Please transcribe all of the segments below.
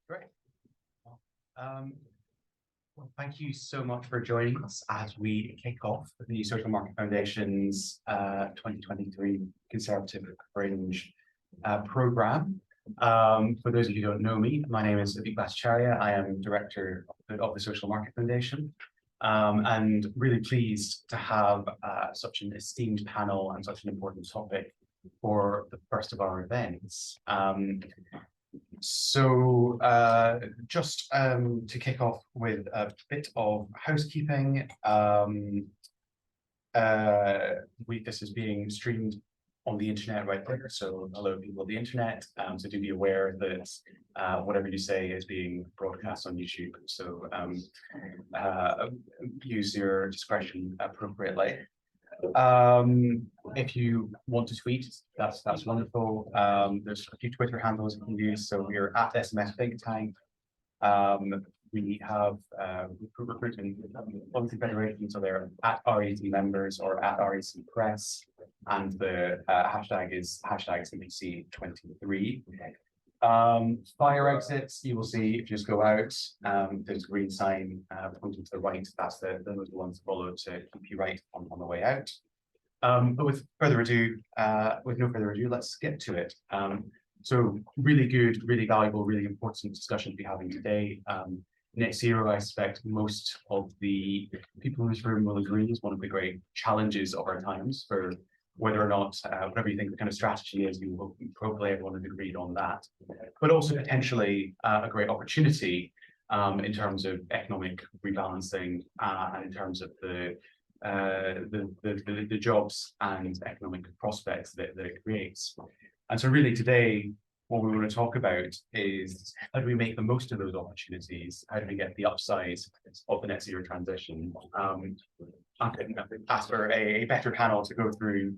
Great. Well, thank you so much for joining us as we kick off the Social Market Foundation's 2023 Conservative Fringe program. For those of you who don't know me, my name is Aveek Bhattacharya. I am Director of the Social Market Foundation, and really pleased to have such an esteemed panel and such an important topic for the first of our events. Just to kick off with a bit of housekeeping, this is being streamed on the internet right there, so hello people of the internet, so do be aware that whatever you say is being broadcast on YouTube, so use your discretion appropriately. If you want to tweet, that's wonderful. There's a few Twitter handles you can use. So we're at SMF Think Tank. We have Recruitment and Employment Confederation, so they're at REC members or at REC Press, and the hashtag is #CPC23. Fire exits, you will see if you just go out, there's a green sign pointing to the right. That's those are the ones to follow to keep you right on the way out. But with no further ado, let's get to it. So really good, really valuable, really important discussion to be having today. Net zero, I expect most of the people in this room will agree, is one of the great challenges of our times. For whether or not, whatever you think the kind of strategy is, you will probably everyone has agreed on that. But also potentially a great opportunity in terms of economic rebalancing and in terms of the jobs and economic prospects that it creates. And so really today, what we want to talk about is how do we make the most of those opportunities? How do we get the upside of the net zero transition? I could ask for a better panel to go through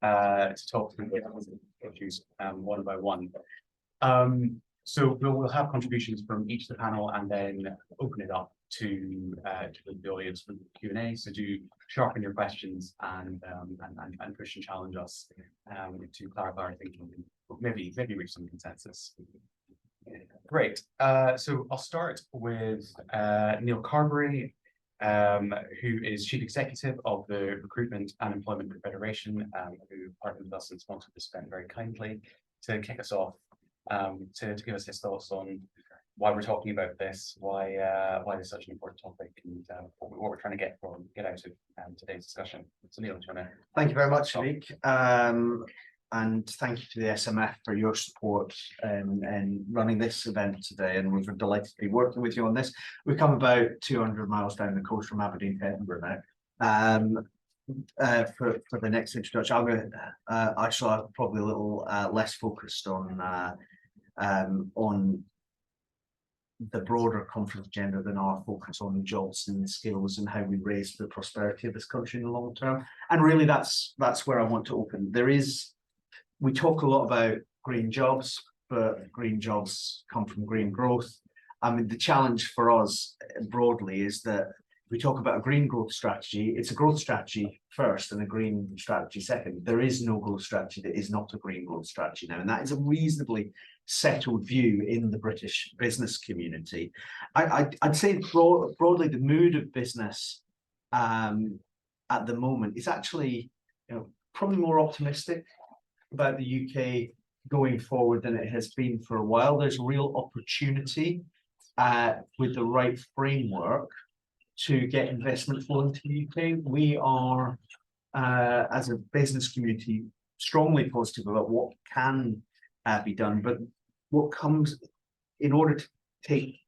to talk through the issues one by one. So we'll have contributions from each of the panel and then open it up to the audience for the Q&A. So do sharpen your questions and push and challenge us to clarify our thinking and maybe reach some consensus. Great. So I'll start with Neil Carberry, who is Chief Executive of the Recruitment and Employment Confederation, who partnered with us and sponsored this event very kindly to kick us off, to give us his thoughts on why we're talking about this, why this is such an important topic, and what we're trying to get out of today's discussion. So Neil, do you want to? Thank you very much, Aveek. And thank you to the SMF for your support in running this event today, and we're delighted to be working with you on this. We've come about 200 miles down the coast from Aberdeen to Edinburgh now. For the next introduction, I'm going to actually probably a little less focused on the broader conference agenda than our focus on jobs and skills and how we raise the prosperity of this country in the long term. And really, that's where I want to open. We talk a lot about green jobs, but green jobs come from green growth. I mean, the challenge for us broadly is that if we talk about a green growth strategy, it's a growth strategy first and a green strategy second. There is no growth strategy that is not a green growth strategy now, and that is a reasonably settled view in the British business community. I'd say broadly the mood of business at the moment is actually, probably more optimistic about the UK going forward than it has been for a while. There's real opportunity with the right framework to get investment flow into the UK. We are, as a business community, strongly positive about what can be done, but what comes in order to take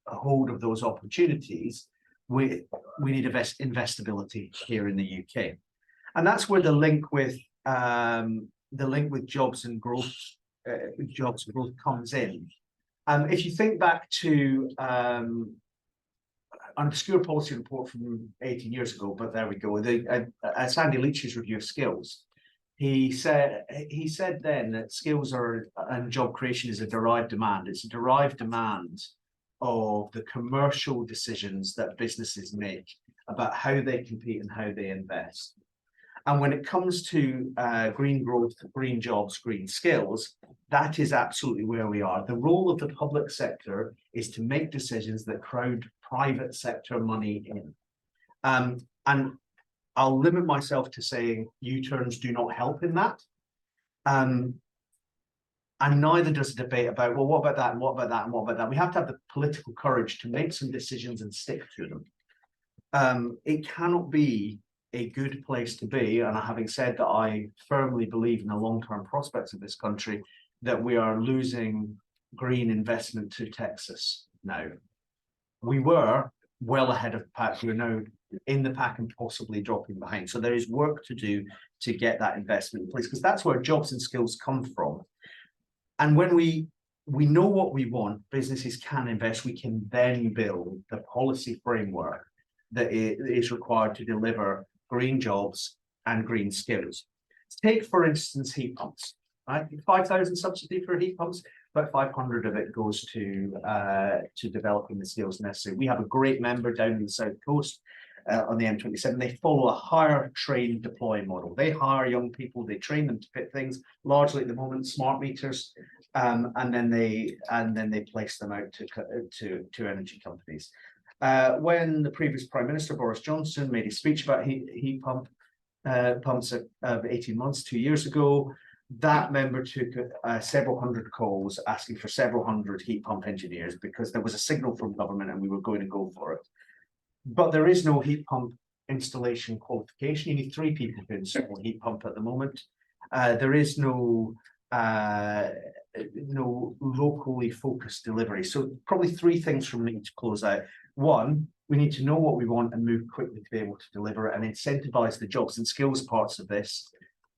a hold of those opportunities, we need investability here in the UK, and that's where the link with jobs and growth comes in. If you think back to an obscure policy report from 18 years ago, but there we go, Sandy Leach's review of skills, he said then that skills and job creation is a derived demand. It's a derived demand of the commercial decisions that businesses make about how they compete and how they invest. And when it comes to green growth, green jobs, green skills, that is absolutely where we are. The role of the public sector is to make decisions that crowd private sector money in. And I'll limit myself to saying U-turns do not help in that. And neither does a debate about, well, what about that, and what about that, and what about that? We have to have the political courage to make some decisions and stick to them. It cannot be a good place to be, and having said that, I firmly believe in the long-term prospects of this country, that we are losing green investment to Texas now. We were well ahead of the pack. We're now in the pack and possibly dropping behind. So there is work to do to get that investment in place, because that's where jobs and skills come from. And when we know what we want, businesses can invest, we can then build the policy framework that is required to deliver green jobs and green skills. Take, for instance, heat pumps, right? 5,000 subsidy for heat pumps, but 500 of it goes to developing the skills necessary. We have a great member down in the South Coast on the M27. They follow a hire, train, deploy model. They hire young people, they train them to fit things, largely at the moment smart meters, and then they place them out to energy companies. When the previous Prime Minister Boris Johnson made a speech about heat pumps 18 months, 2 years ago, that member took several hundred calls asking for several hundred heat pump engineers, because there was a signal from government and we were going to go for it. But there is no heat pump installation qualification. You need 3 people to install a heat pump at the moment. There is no locally focused delivery. So probably 3 things from me to close out. 1, we need to know what we want and move quickly to be able to deliver it, and incentivize the jobs and skills parts of this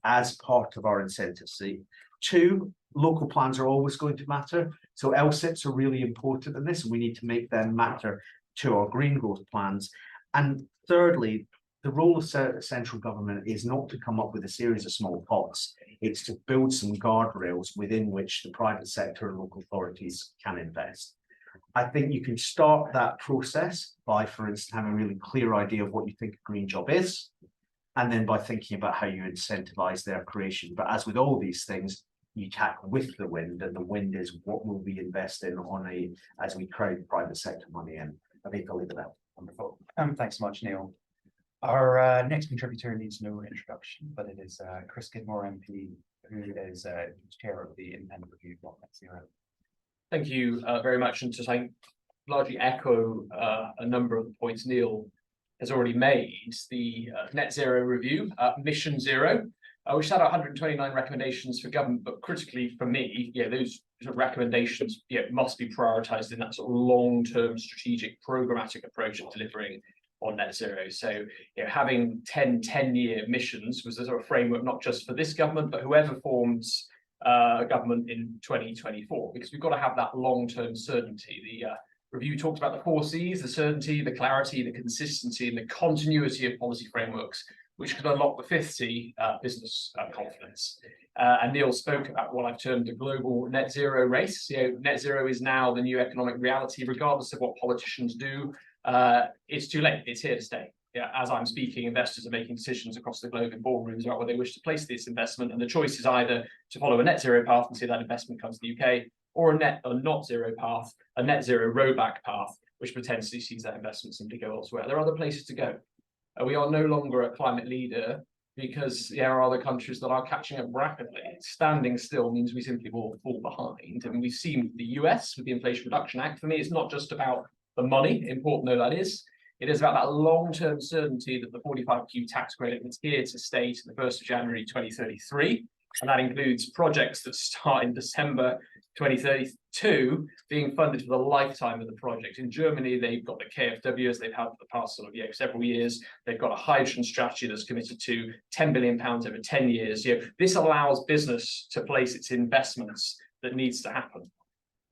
as part of our incentive seat. 2, local plans are always going to matter. So LSIPs are really important in this, and we need to make them matter to our green growth plans. And thirdly, the role of central government is not to come up with a series of small pots. It's to build some guardrails within which the private sector and local authorities can invest. I think you can start that process by, for instance, having a really clear idea of what you think a green job is, and then by thinking about how you incentivize their creation. But as with all these things, you tackle with the wind, and the wind is what will we invest in as we crowd private sector money in. I think I'll leave it out. Wonderful. Thanks so much, Neil. Our next contributor needs no introduction, but it is Chris Skidmore MP, who is chair of the Independent Review of Net Zero. Thank you very much, and to largely echo a number of the points Neil has already made. The Net Zero Review, Mission Zero, which had 129 recommendations for government, but critically for me, those sort of recommendations must be prioritised in that sort of long-term strategic programmatic approach of delivering on net zero. So having 10-year missions was a sort of framework not just for this government, but whoever forms government in 2024, because we've got to have that long-term certainty. The review talked about the 4 C's: the certainty, the clarity, the consistency, and the continuity of policy frameworks, which could unlock the 5th C, business confidence. And Neil spoke about what I've termed a global net zero race. Net zero is now the new economic reality, regardless of what politicians do. It's too late. It's here to stay. As I'm speaking, investors are making decisions across the globe in boardrooms about where they wish to place this investment, and the choice is either to follow a net zero path and see that investment comes to the UK, or a not zero path, a net zero rowback path, which potentially sees that investment simply go elsewhere. There are other places to go. We are no longer a climate leader because there are other countries that are catching up rapidly. Standing still means we simply will fall behind. And we've seen the US with the Inflation Reduction Act. For me, it's not just about the money, important though that is. It is about that long-term certainty that the 45Q tax credit is here to stay to the 1st of January 2033. And that includes projects that start in December 2032 being funded for the lifetime of the project. In Germany, they've got the KfW, as they've had for the past several years. They've got a hydrogen strategy that's committed to £10 billion over 10 years. This allows business to place its investments that needs to happen.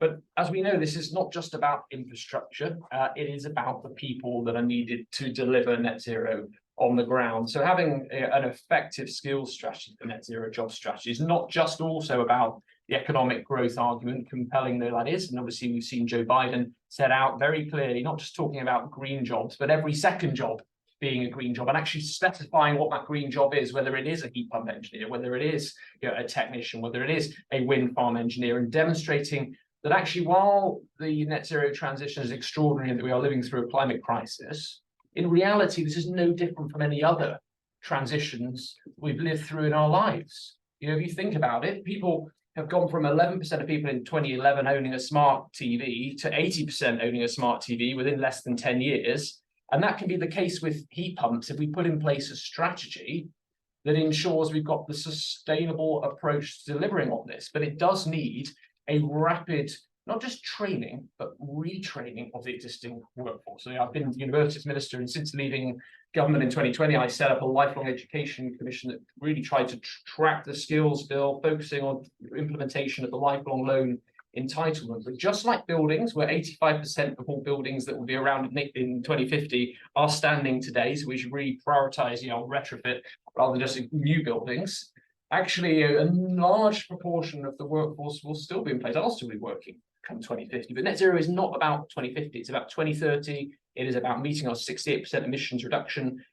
But as we know, this is not just about infrastructure. It is about the people that are needed to deliver net zero on the ground. So having an effective skills strategy for net zero job strategy is not just also about the economic growth argument, compelling though that is. And obviously we've seen Joe Biden set out very clearly, not just talking about green jobs, but every second job being a green job, and actually specifying what that green job is, whether it is a heat pump engineer, whether it is a technician, whether it is a wind farm engineer, and demonstrating that actually, while the net zero transition is extraordinary and that we are living through a climate crisis, in reality, this is no different from any other transitions we've lived through in our lives. If you think about it, people have gone from 11% of people in 2011 owning a smart TV to 80% owning a smart TV within less than 10 years. And that can be the case with heat pumps if we put in place a strategy that ensures we've got the sustainable approach to delivering on this. But it does need a rapid, not just training, but retraining of the existing workforce. So I've been Universities Minister, and since leaving government in 2020, I set up a lifelong education commission that really tried to track the skills bill, focusing on implementation of the lifelong loan entitlement. But just like buildings, where 85% of all buildings that will be around in 2050 are standing today, so we should really prioritize, retrofit rather than just new buildings. Actually, a large proportion of the workforce will still be in place. I'll still be working come 2050. But net zero is not about 2050. It's about 2030. It is about meeting our 68% emissions reduction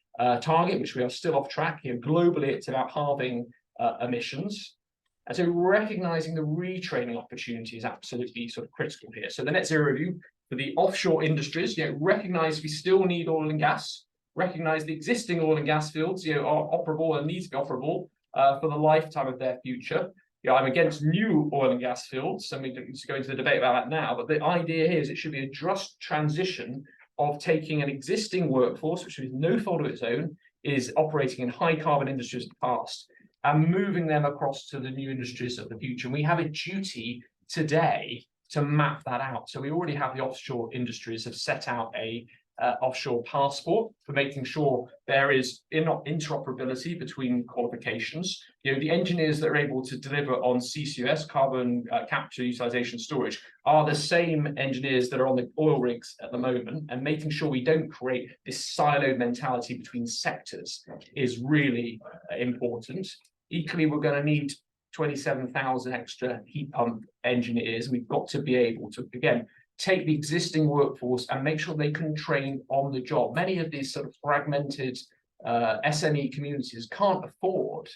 target, which we are still off track. Globally, it's about halving emissions. And so recognizing the retraining opportunity is absolutely sort of critical here. So the net zero review for the offshore industries, recognize we still need oil and gas, recognize the existing oil and gas fields, are operable and need to be operable for the lifetime of their future. I'm against new oil and gas fields, and we don't need to go into the debate about that now, but the idea here is it should be a just transition of taking an existing workforce, which is no fault of its own, is operating in high carbon industries of the past, and moving them across to the new industries of the future. And we have a duty today to map that out. So we already have the offshore industries have set out a offshore passport for making sure there is interoperability between qualifications. The engineers that are able to deliver on CCUS, carbon capture, utilization, storage, are the same engineers that are on the oil rigs at the moment, and making sure we don't create this siloed mentality between sectors is really important. Equally, we're going to need 27,000 extra heat pump engineers. We've got to be able to, again, take the existing workforce and make sure they can train on the job. Many of these sort of fragmented SME communities can't afford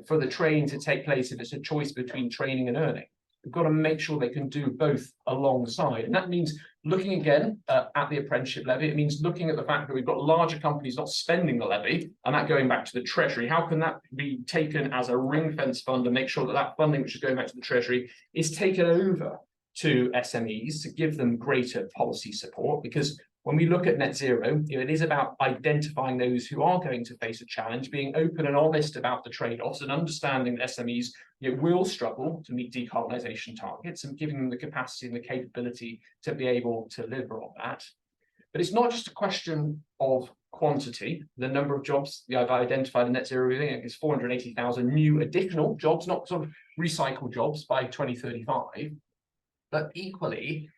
for the training to take place if it's a choice between training and earning. We've got to make sure they can do both alongside. And that means looking again at the apprenticeship levy. It means looking at the fact that we've got larger companies not spending the levy, and that going back to the Treasury. How can that be taken as a ring fence fund and make sure that that funding, which is going back to the Treasury, is taken over to SMEs to give them greater policy support? Because when we look at net zero, it is about identifying those who are going to face a challenge, being open and honest about the trade-offs, and understanding that SMEs will struggle to meet decarbonisation targets, and giving them the capacity and the capability to be able to deliver on that. But it's not just a question of quantity. The number of jobs I've identified in net zero, I think, is 480,000 new additional jobs, not sort of recycled jobs by 2035. But equally,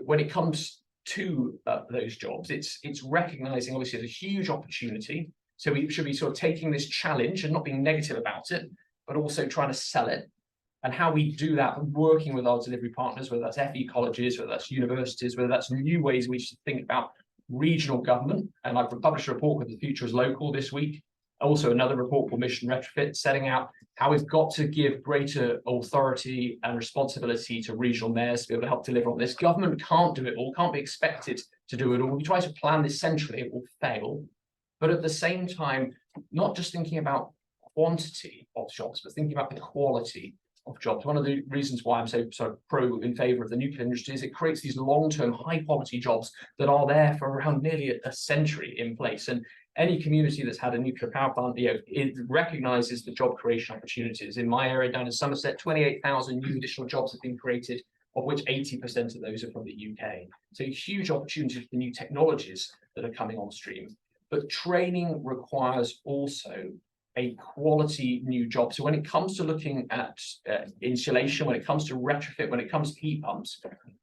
when it comes to those jobs, it's recognizing obviously there's a huge opportunity. So we should be sort of taking this challenge and not being negative about it, but also trying to sell it. And how we do that, working with our delivery partners, whether that's FE colleges, whether that's universities, whether that's new ways we should think about regional government. And I've published a report with The Future is Local this week. Also another report called Mission Retrofit, setting out how we've got to give greater authority and responsibility to regional mayors to be able to help deliver on this. Government can't do it all, can't be expected to do it all. We try to plan this centrally, it will fail. But at the same time, not just thinking about quantity of jobs, but thinking about the quality of jobs. One of the reasons why I'm so pro in favour of the nuclear industry is it creates these long-term, high-quality jobs that are there for around nearly a century in place. And any community that's had a nuclear power plant, it recognises the job creation opportunities. In my area down in Somerset, 28,000 new additional jobs have been created, of which 80% of those are from the UK. So huge opportunities for new technologies that are coming on stream. But training requires also a quality new job. So when it comes to looking at insulation, when it comes to retrofit, when it comes to heat pumps,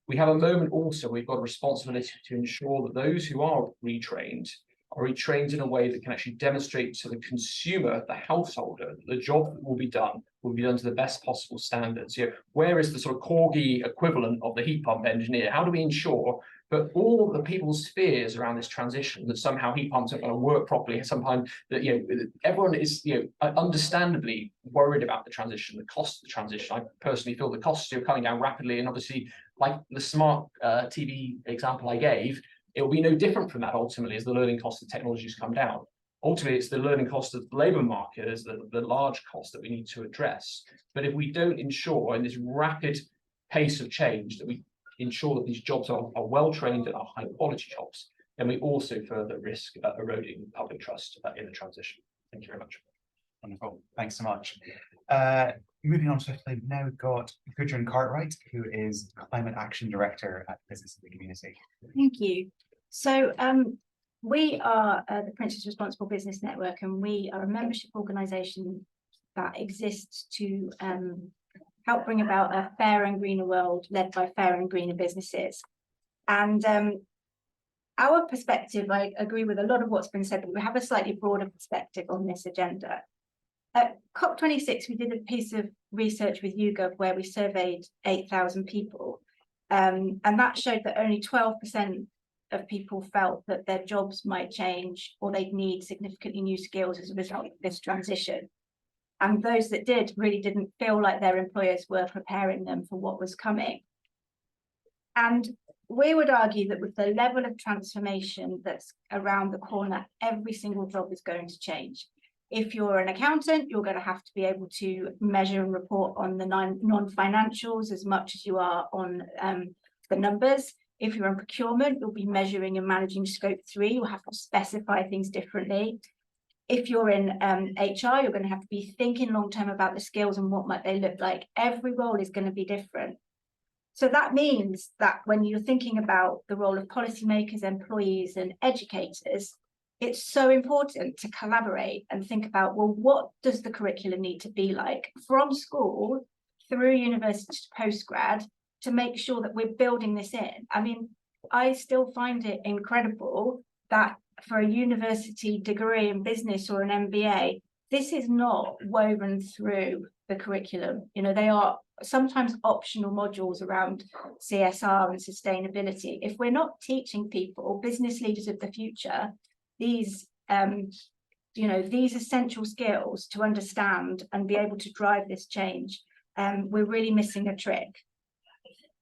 we have a moment also, we've got a responsibility to ensure that those who are retrained are retrained in a way that can actually demonstrate to the consumer, the householder, that the job that will be done to the best possible standards. Where is the sort of corgi equivalent of the heat pump engineer? How do we ensure that all the people's fears around this transition, that somehow heat pumps aren't going to work properly, sometimes that everyone is understandably worried about the transition, the cost of the transition. I personally feel the costs are coming down rapidly, and obviously, like the smart TV example I gave, it will be no different from that ultimately as the learning cost of technologies come down. Ultimately, it's the learning cost of the labour market as the large cost that we need to address. But if we don't ensure in this rapid pace of change that we ensure that these jobs are well trained and are high quality jobs, then we also further risk eroding public trust in the transition. Thank you very much. Wonderful, thanks so much. Moving on swiftly, we've now got Gudrun Cartwright, who is Climate Action Director at Business in the Community. Thank you. So we are the Princess Responsible Business Network, and we are a membership organisation that exists to help bring about a fair and greener world led by fair and greener businesses. And our perspective, I agree with a lot of what's been said, but we have a slightly broader perspective on this agenda. At COP26, we did a piece of research with YouGov where we surveyed 8,000 people, and that showed that only 12% of people felt that their jobs might change or they'd need significantly new skills as a result of this transition. And those that did really didn't feel like their employers were preparing them for what was coming. And we would argue that with the level of transformation that's around the corner, every single job is going to change. If you're an accountant, you're going to have to be able to measure and report on the non-financials as much as you are on the numbers. If you're in procurement, you'll be measuring and managing scope 3. You'll have to specify things differently. If you're in HR, you're going to have to be thinking long-term about the skills and what might they look like. Every role is going to be different. So that means that when you're thinking about the role of policymakers, employees, and educators, it's so important to collaborate and think about, well, what does the curriculum need to be like from school through university to postgrad to make sure that we're building this in? I mean, I still find it incredible that for a university degree in business or an MBA, this is not woven through the curriculum. They are sometimes optional modules around CSR and sustainability. If we're not teaching people, business leaders of the future, these essential skills to understand and be able to drive this change, we're really missing a trick.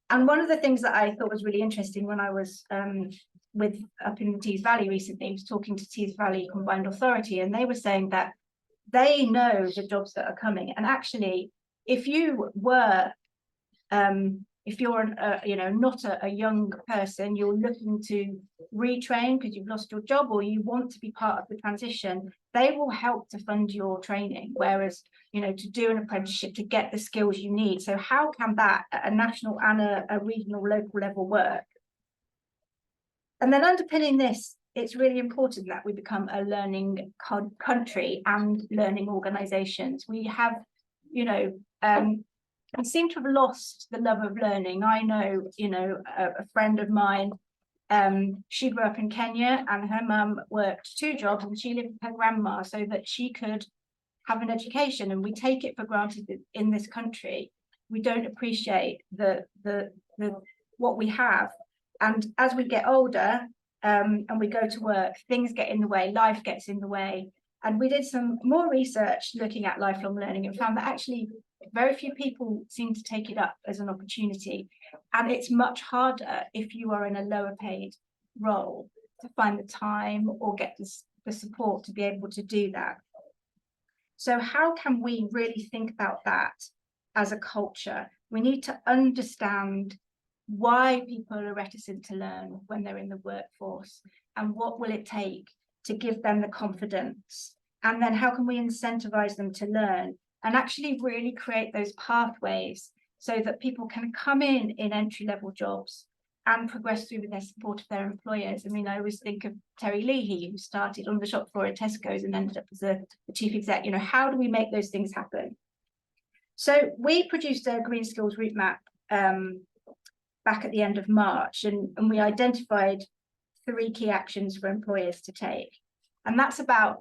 And one of the things that I thought was really interesting when I was up in the Tees Valley recently, I was talking to Tees Valley Combined Authority, and they were saying that they know the jobs that are coming. And actually, if you were if you're not a young person, you're looking to retrain because you've lost your job or you want to be part of the transition, they will help to fund your training. Whereas, to do an apprenticeship, to get the skills you need. So how can that at a national and a regional, local level work? And then underpinning this, it's really important that we become a learning country and learning organisations. We have, I seem to have lost the love of learning. I know, a friend of mine, she grew up in Kenya and her mum worked 2 jobs and she lived with her grandma so that she could have an education, and we take it for granted that in this country. We don't appreciate the what we have. And as we get older and we go to work, things get in the way, life gets in the way. And we did some more research looking at lifelong learning and found that actually very few people seem to take it up as an opportunity. And it's much harder if you are in a lower paid role to find the time or get the support to be able to do that. So how can we really think about that as a culture? We need to understand why people are reticent to learn when they're in the workforce, and what will it take to give them the confidence, and then how can we incentivize them to learn and actually really create those pathways so that people can come in entry-level jobs and progress through with their support of their employers. I mean, I always think of Terry Leahy, who started on the shop floor at Tesco's and ended up as the chief exec. How do we make those things happen? So we produced a Green Skills route map back at the end of March, and we identified 3 key actions for employers to take. And that's about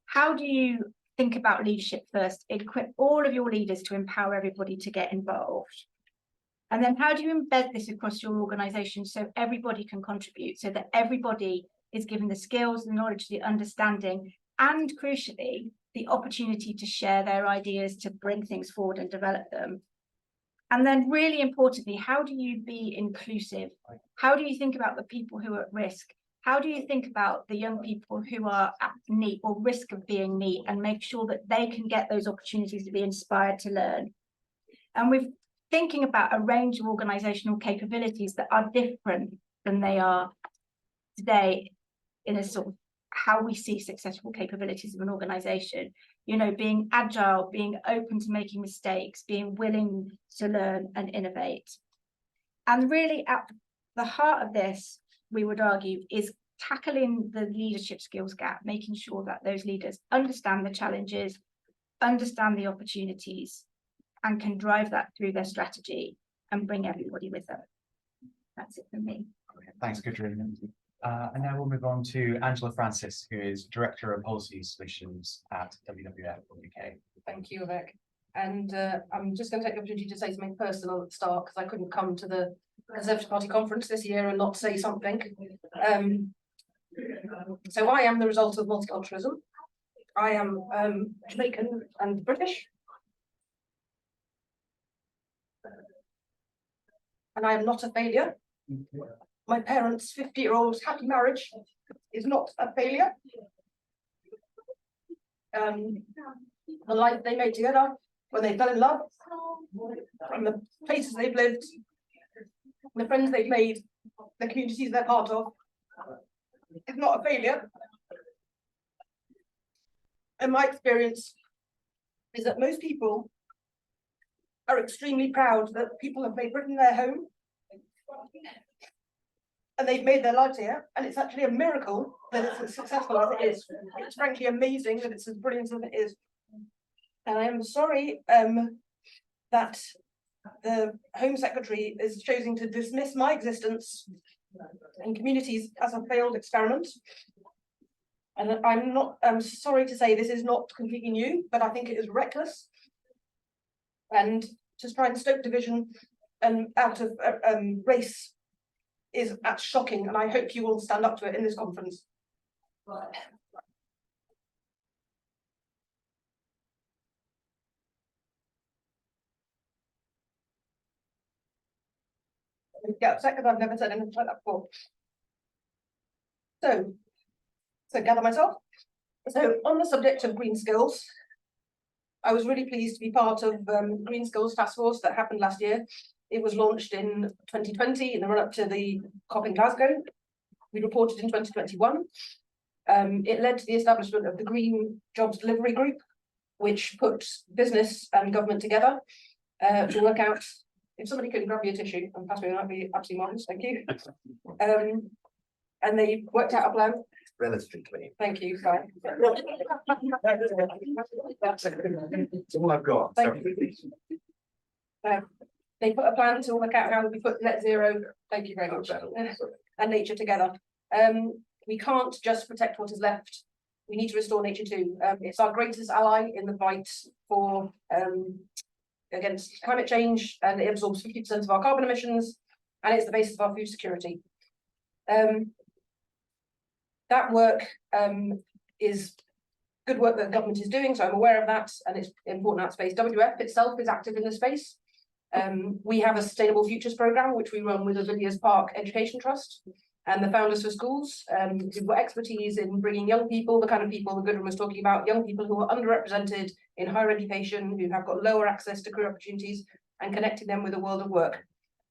how do you think about leadership first, equip all of your leaders to empower everybody to get involved. And then how do you embed this across your organization so everybody can contribute, so that everybody is given the skills, the knowledge, the understanding, and crucially, the opportunity to share their ideas, to bring things forward and develop them. And then really importantly, how do you be inclusive? How do you think about the people who are at risk? How do you think about the young people who are at need or risk of being need, and make sure that they can get those opportunities to be inspired to learn? And we're thinking about a range of organizational capabilities that are different than they are today in a sort of how we see successful capabilities of an organization, you know, being agile, being open to making mistakes, being willing to learn and innovate. And really at the heart of this, we would argue, is tackling the leadership skills gap, making sure that those leaders understand the challenges, understand the opportunities, and can drive that through their strategy and bring everybody with them. That's it for me. Thanks, Gudrun. And now we'll move on to Angela Francis, who is Director of Policy Solutions at WWF UK. Thank you, Aveek. And I'm just going to take the opportunity to say something personal at the start, because I couldn't come to the Conservative Party conference this year and not say something. So I am the result of multiculturalism. I am Jamaican and British. And I am not a failure. My parents' 50-year-old happy marriage is not a failure. The life they made together when they fell in love, and the places they've lived, the friends they've made, the communities they're part of, is not a failure. And my experience is that most people are extremely proud that people have made Britain their home, and they've made their lives here, and it's actually a miracle that it's as successful as it is. It's frankly amazing that it's as brilliant as it is. And I am sorry that the Home Secretary is choosing to dismiss my existence in communities as a failed experiment. And I'm sorry to say this is not completely new, but I think it is reckless. And to try and stoke division and out of race is shocking, and I hope you will stand up to it in this conference. Get upset because I've never said anything like that before. So gather myself. So on the subject of green skills, I was really pleased to be part of Green Skills Task Force that happened last year. It was launched in 2020 in the run-up to the COP in Glasgow. We reported in 2021. It led to the establishment of the Green Jobs Delivery Group, which put business and government together to work out. If somebody could grab me a tissue and pass me, that'd be absolutely marvelous. Thank you. And they worked out a plan. Relatively clean. Thank you. Sorry. That's all I've got. Thank you. They put a plan to work out how we put net zero. Thank you very much. And nature together. We can't just protect what is left. We need to restore nature too. It's our greatest ally in the fight for against climate change, and it absorbs 50% of our carbon emissions, and it's the basis of our food security. That work is good work that the government is doing, so I'm aware of that, and it's important in that space. WWF itself is active in this space. We have a Sustainable Futures programme, which we run with the Villiers Park Education Trust and the Founders for Schools, who've got expertise in bringing young people, the kind of people that Gudrun was talking about, young people who are underrepresented in higher education, who have got lower access to career opportunities, and connecting them with the world of work.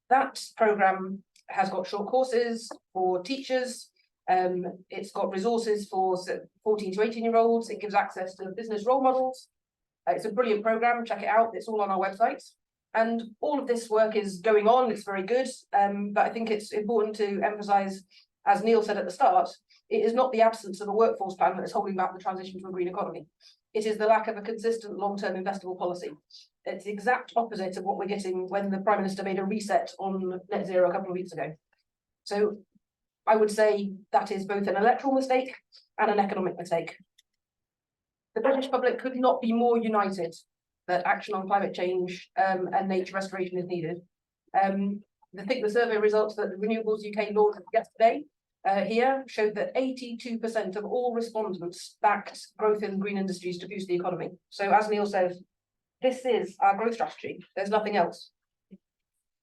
That programme has got short courses for teachers. It's got resources for 14 to 18-year-olds. It gives access to business role models. It's a brilliant programme. Check it out. It's all on our website. And all of this work is going on. It's very good. But I think it's important to emphasise, as Neil said at the start, it is not the absence of a workforce plan that is holding back the transition to a green economy. It is the lack of a consistent long-term investable policy. It's the exact opposite of what we're getting when the Prime Minister made a reset on net zero a couple of weeks ago. So I would say that is both an electoral mistake and an economic mistake. The British public could not be more united that action on climate change and nature restoration is needed. I think the survey results that the Renewables UK launched yesterday here showed that 82% of all respondents backed growth in green industries to boost the economy. So as Neil says, this is our growth strategy. There's nothing else.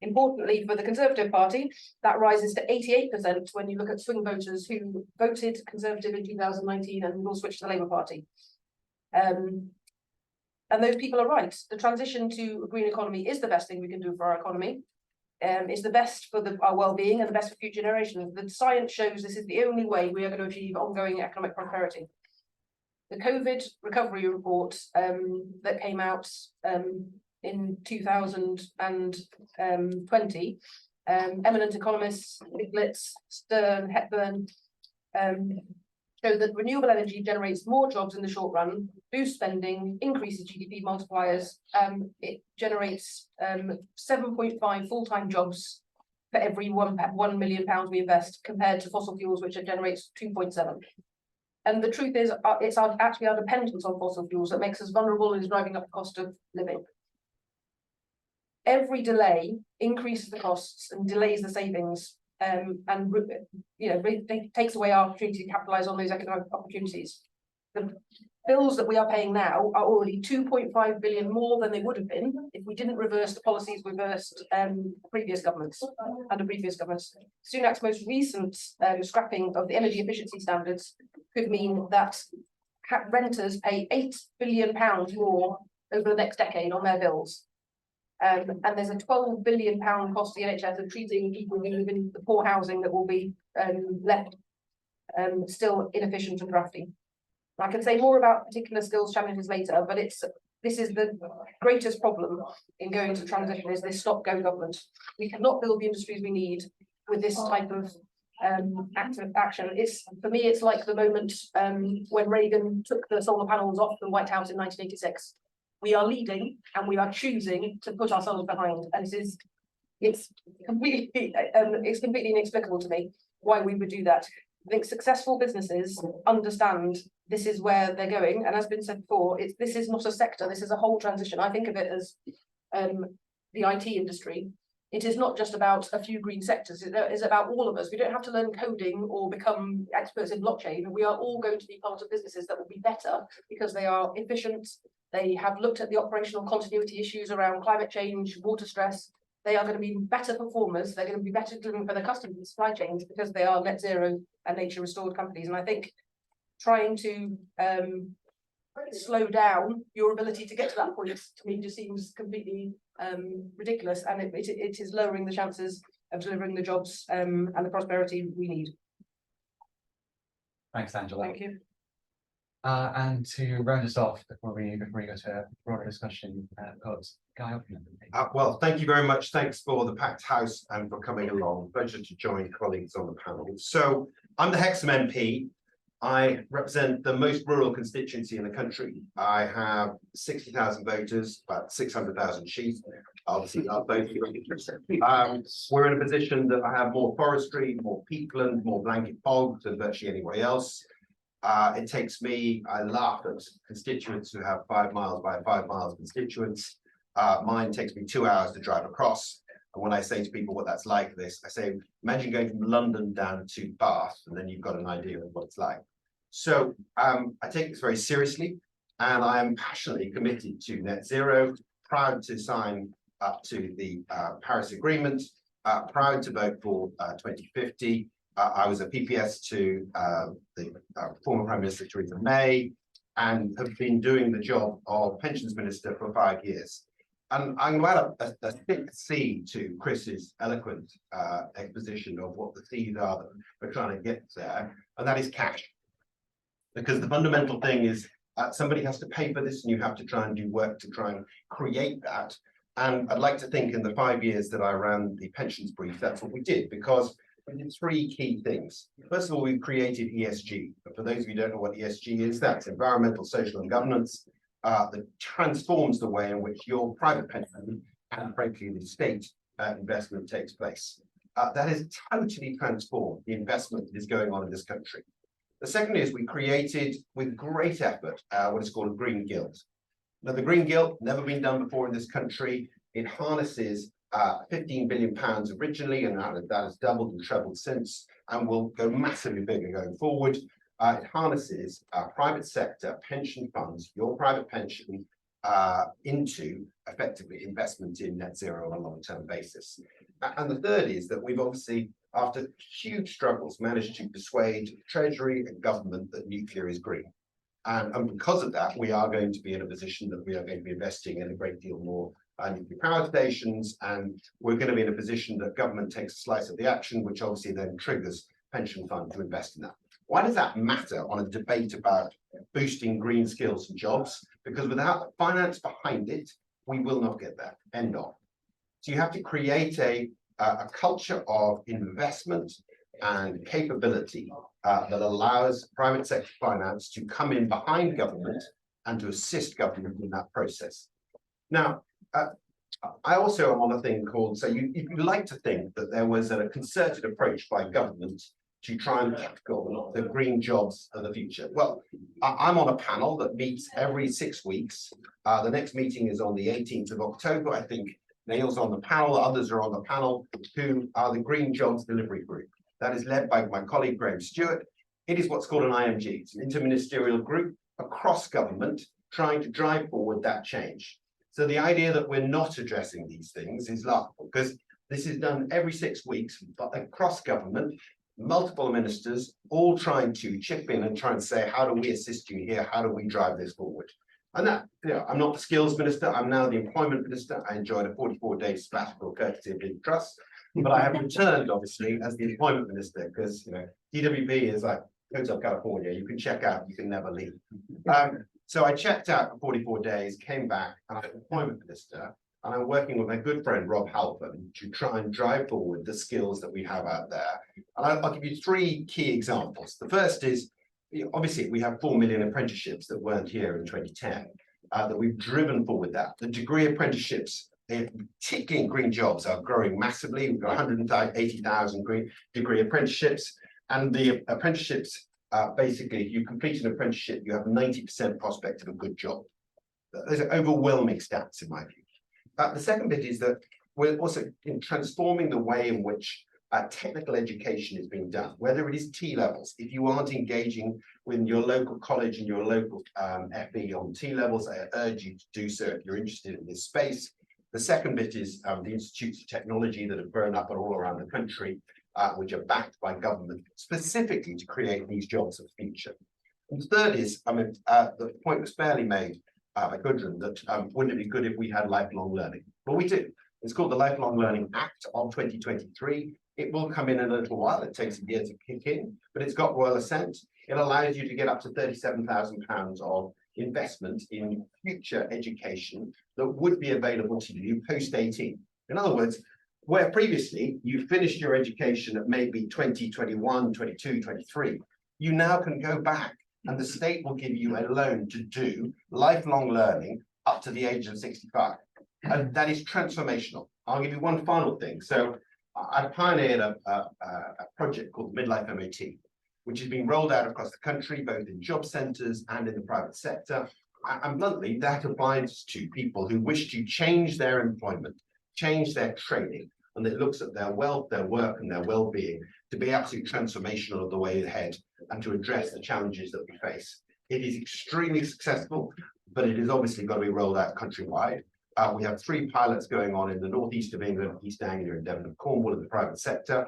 Importantly, for the Conservative Party, that rises to 88% when you look at swing voters who voted Conservative in 2019 and will switch to the Labour Party. And those people are right. The transition to a green economy is the best thing we can do for our economy. It's the best for our well-being and the best for future generations. The science shows this is the only way we are going to achieve ongoing economic prosperity. The COVID recovery report that came out in 2020, eminent economists, Stiglitz, Stern, Hepburn, show that renewable energy generates more jobs in the short run, boosts spending, increases GDP multipliers. It generates 7.5 full-time jobs for every £1 million we invest, compared to fossil fuels, which generates 2.7. And the truth is, it's actually our dependence on fossil fuels that makes us vulnerable and is driving up the cost of living. Every delay increases the costs and delays the savings. And it takes away our opportunity to capitalise on those economic opportunities. The bills that we are paying now are already 2.5 billion more than they would have been if we didn't reverse the policies reversed previous governments, under previous governments. Sunak's most recent scrapping of the energy efficiency standards could mean that renters pay £8 billion more over the next decade on their bills. And there's a £12 billion cost to the NHS of treating people who live in the poor housing that will be left still inefficient and drafty. I can say more about particular skills challenges later, but this is the greatest problem in going to transition, is this stop-go government. We cannot build the industries we need with this type of active action. For me, it's like the moment when Reagan took the solar panels off the White House in 1986. We are leading and we are choosing to put ourselves behind, and it's completely inexplicable to me why we would do that. I think successful businesses understand this is where they're going, and as been said before, this is not a sector, this is a whole transition. I think of it as the IT industry. It is not just about a few green sectors, it is about all of us. We don't have to learn coding or become experts in blockchain. We are all going to be part of businesses that will be better because they are efficient. They have looked at the operational continuity issues around climate change, water stress. They are going to be better performers. They're going to be better delivering for their customers and supply chains because they are net zero and nature restored companies. And I think trying to slow down your ability to get to that point, to me, just seems completely ridiculous. And it is lowering the chances of delivering the jobs and the prosperity we need. Thanks, Angela. Thank you. And to round us off before we go to a broader discussion, got Guy Opperman. Well, thank you very much. Thanks for the packed house and for coming along. Pleasure to join colleagues on the panel. So I'm the Hexham MP. I represent the most rural constituency in the country. I have 60,000 voters, about 600,000 sheep. Obviously, not voting. We're in a position that I have more forestry, more peatland, more blanket bog than virtually anybody else. It takes me, I laugh at constituents who have 5 miles by 5 miles constituents. Mine takes me 2 hours to drive across. And when I say to people what that's like I say, imagine going from London down to Bath, and then you've got an idea of what it's like. So I take this very seriously, and I am passionately committed to net zero, proud to sign up to the Paris Agreement, proud to vote for 2050. I was a PPS to the former Prime Minister Theresa May, and have been doing the job of Pensions Minister for 5 years. And I'm going to add a thick C to Chris's eloquent exposition of what the C's are that we're trying to get there, and that is cash. Because the fundamental thing is somebody has to pay for this, and you have to try and do work to try and create that. And I'd like to think in the 5 years that I ran the pensions brief, that's what we did, because we did 3 key things. First of all, we created ESG. But for those of you who don't know what ESG is, that's environmental, social, and governance that transforms the way in which your private pension and, frankly, the state investment takes place. that has totally transformed the investment that is going on in this country. The second is we created with great effort what is called a Green Guild. Now, the Green Guild, never been done before in this country. It harnesses £15 billion originally, and that has doubled and trebled since, and will go massively bigger going forward. It harnesses private sector pension funds, your private pension, into effectively investment in net zero on a long-term basis. And the third is that we've obviously, after huge struggles, managed to persuade Treasury and government that nuclear is green. And because of that, we are going to be in a position that we are going to be investing in a great deal more nuclear power stations, and we're going to be in a position that government takes a slice of the action, which obviously then triggers pension fund to invest in that. Why does that matter on a debate about boosting green skills and jobs? Because without the finance behind it, we will not get there. End of. So you have to create a culture of investment and capability that allows private sector finance to come in behind government and to assist government in that process. Now, I also am on a thing called, so you like to think that there was a concerted approach by government to try and tackle the green jobs of the future. Well, I'm on a panel that meets every 6 weeks. The next meeting is on the 18th of October. I think Neil's on the panel, others are on the panel, who are the Green Jobs Delivery Group. That is led by my colleague, Graham Stewart. It is what's called an IMG. It's an interministerial group across government trying to drive forward that change. So the idea that we're not addressing these things is laughable, because this is done every 6 weeks, but across government, multiple ministers all trying to chip in and try and say, how do we assist you here? How do we drive this forward? And that, I'm not the skills minister, I'm now the employment minister. I enjoyed a 44-day sabbatical courtesy of Liz Truss, but I have returned obviously as the employment minister, because DWP is like Hotel California, you can check out, you can never leave. So I checked out for 44 days, came back, and I'm employment minister, and I'm working with my good friend Rob Halpern to try and drive forward the skills that we have out there. And I'll give you 3 key examples. The first is, obviously, we have 4 million apprenticeships that weren't here in 2010, that we've driven forward that. The degree apprenticeships, particularly in green jobs, are growing massively. We've got 180,000 green degree apprenticeships, and the apprenticeships, basically, if you complete an apprenticeship, you have 90% prospect of a good job. Those are overwhelming stats, in my view. The second bit is that we're also transforming the way in which technical education is being done, whether it is T-levels. If you aren't engaging with your local college and your local FE on T-levels, I urge you to do so if you're interested in this space. The second bit is the institutes of technology that have grown up all around the country, which are backed by government specifically to create these jobs of the future. And the third is, the point was fairly made by Gudrun that wouldn't it be good if we had lifelong learning? Well, we do. It's called the Lifelong Learning Act of 2023. It will come in a little while. It takes a year to kick in, but it's got royal assent. It allows you to get up to £37,000 of investment in future education that would be available to you post 18. In other words, where previously you finished your education at maybe 20, 21, 22, 23, you now can go back and the state will give you a loan to do lifelong learning up to the age of 65. And that is transformational. I'll give you one final thing. So I pioneered a project called Midlife MOT, which has been rolled out across the country, both in job centres and in the private sector. And bluntly, that applies to people who wish to change their employment, change their training, and it looks at their wealth, their work, and their well-being to be absolutely transformational of the way ahead and to address the challenges that we face. It is extremely successful, but it has obviously got to be rolled out countrywide. We have 3 pilots going on in the northeast of England, East Anglia, and Devon and Cornwall in the private sector.